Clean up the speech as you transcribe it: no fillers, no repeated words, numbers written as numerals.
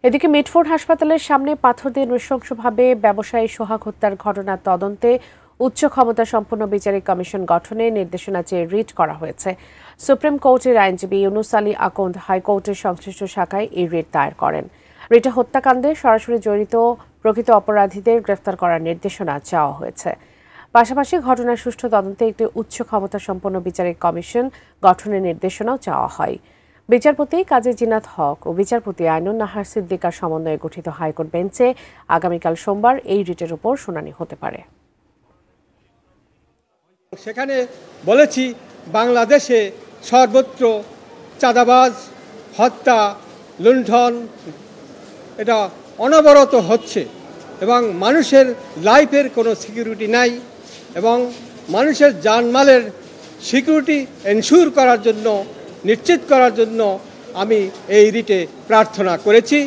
এদিকে মিটফোর্ড হাসপাতালের সামনে পাথর দিয়ে নৃশংসভাবে ব্যবসায়ী সোহাগ হত্যার ঘটনার তদন্তে উচ্চ ক্ষমতা সম্পন্ন বিচারিক কমিশন গঠনে নির্দেশনা চেয়ে রিট করা হয়েছে। সুপ্রিম কোর্টের আইনজীবী ইউনুস আলী আকন্দ হাইকোর্টের সংশ্লিষ্ট শাখায় এই রিট দায়ের করেন। রিটে হত্যাকাণ্ডে সরাসরি জড়িত প্রকৃত অপরাধীদের গ্রেফতার করার নির্দেশনা চাওয়া হয়েছে। পাশাপাশি ঘটনার সুষ্ঠু তদন্তে একটি উচ্চ ক্ষমতা সম্পন্ন বিচারিক কমিশন গঠনের নির্দেশনাও চাওয়া হয়। বিচারপতি কাজী জিনাত হক ও বিচারপতি আইনুন নাহার সিদ্দিকার সমন্বয়ে গঠিত হাইকোর্ট বেঞ্চে আগামীকাল সোমবার এই রিটের উপর শুনানি হতে পারে। সেখানে বলেছি, বাংলাদেশে সর্বত্র চাঁদাবাজ, হত্যা, লুণ্ঠন এটা অনবরত হচ্ছে এবং মানুষের লাইফের কোনো সিকিউরিটি নাই এবং মানুষের জানমালের সিকিউরিটি এনশিওর করার জন্য, নিশ্চিত করার জন্য আমি এই রিটে প্রার্থনা করেছি।